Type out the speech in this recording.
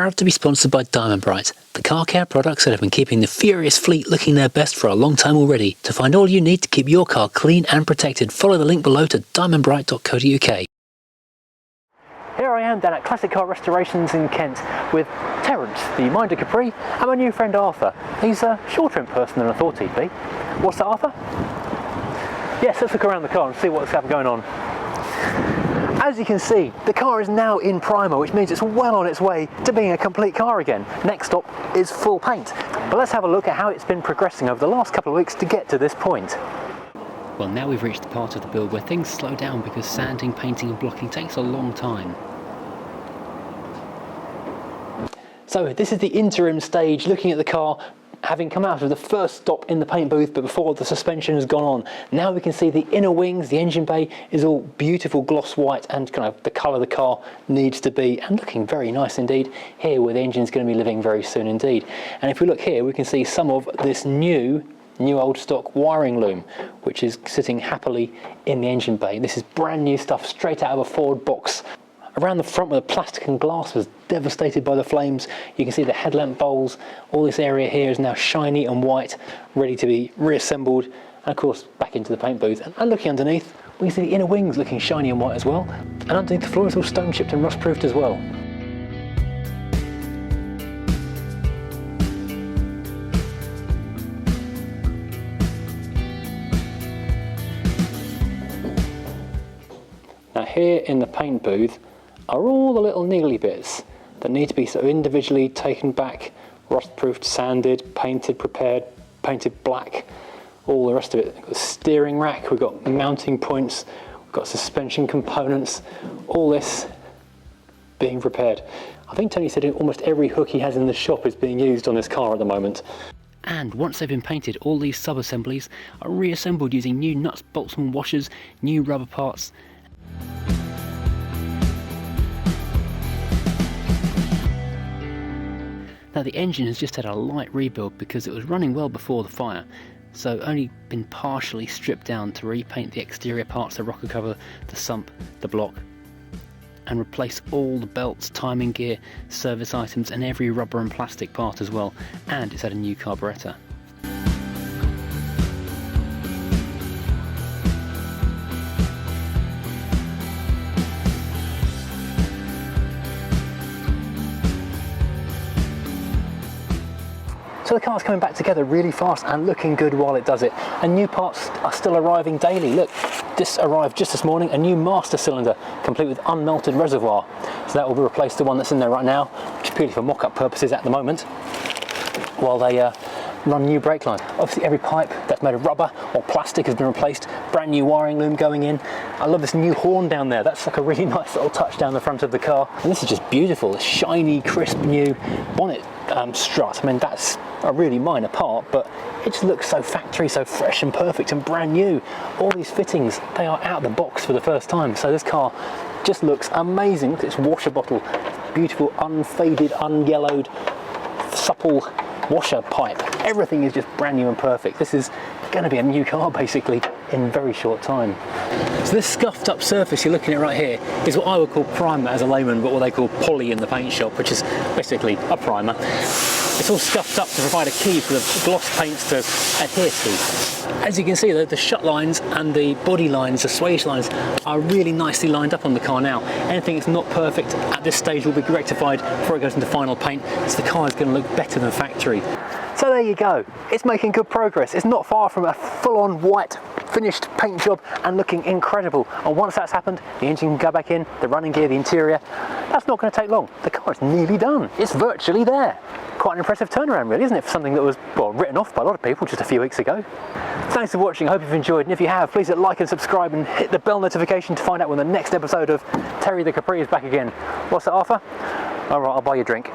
proud to be sponsored by Diamond Bright, the car care products that have been keeping the furious fleet looking their best for a long time already. To find all you need to keep your car clean and protected, follow the link below to diamondbright.co.uk. Here I am down at Classic Car Restorations in Kent with Terence, the Minder Capri, and my new friend Arthur. He's shorter in person than I thought he'd be. What's that, Arthur? Yes, let's look around the car and see what's going on. As you can see, the car is now in primer, which means it's well on its way to being a complete car again. Next stop is full paint. But let's have a look at how it's been progressing over the last couple of weeks to get to this point. Well, now we've reached the part of the build where things slow down because sanding, painting and blocking takes a long time. So this is the interim stage, looking at the car having come out of the first stop in the paint booth, but before the suspension has gone on. Now we can see the inner wings, the engine bay is all beautiful gloss white and kind of the colour the car needs to be, and looking very nice indeed here where the engine's going to be living very soon indeed. And if we look here, we can see some of this new old stock wiring loom, which is sitting happily in the engine bay. This is brand new stuff straight out of a Ford box. Around the front where the plastic and glass was devastated by the flames, you can see the headlamp bowls. All this area here is now shiny and white, ready to be reassembled, and of course back into the paint booth. And looking underneath, we can see the inner wings looking shiny and white as well, and underneath the floor is all stone chipped and rust proofed as well. Now here in the paint booth are all the little niggly bits that need to be sort of individually taken back, rust-proofed, sanded, painted, prepared, painted black, all the rest of it. We've got a steering rack, we've got mounting points, we've got suspension components, all this being prepared. I think Tony said almost every hook he has in the shop is being used on this car at the moment. And once they've been painted, all these sub-assemblies are reassembled using new nuts, bolts and washers, new rubber parts. Now the engine has just had a light rebuild because it was running well before the fire, so only been partially stripped down to repaint the exterior parts, the rocker cover, the sump, the block, and replace all the belts, timing gear, service items and every rubber and plastic part as well, and it's had a new carburettor. So the car's coming back together really fast and looking good while it does it. And new parts are still arriving daily. Look, this arrived just this morning, a new master cylinder, complete with unmelted reservoir. So that will replace the one that's in there right now, which is purely for mock-up purposes at the moment, while they run new brake lines. Obviously every pipe that's made of rubber or plastic has been replaced, brand new wiring loom going in. I love this new horn down there, that's like a really nice little touch down the front of the car. And this is just beautiful, a shiny, crisp new bonnet strut. I mean, that's a really minor part, but it just looks so factory, so fresh and perfect and brand new. All these fittings, they are out of the box for the first time, so this car just looks amazing. Look at this washer bottle, beautiful, unfaded, unyellowed, supple washer pipe. Everything is just brand new and perfect. This is going to be a new car basically in very short time. So this scuffed up surface you're looking at right here is what I would call primer as a layman, but what they call poly in the paint shop, which is basically a primer. It's all scuffed up to provide a key for the gloss paints to adhere to. As you can see, the shut lines and the body lines, the swage lines, are really nicely lined up on the car now. Anything that's not perfect at this stage will be rectified before it goes into final paint, so the car is going to look better than factory. So there you go, it's making good progress. It's not far from a full-on white finished paint job and looking incredible. And once that's happened, the engine can go back in, the running gear, the interior. That's not going to take long. The car is nearly done. It's virtually there. Quite an impressive turnaround really, isn't it, for something that was, well, written off by a lot of people just a few weeks ago. Thanks for watching, I hope you've enjoyed, and if you have, please hit like and subscribe and hit the bell notification to find out when the next episode of Terry the Capri is back again. What's that, Arthur? Alright, I'll buy you a drink.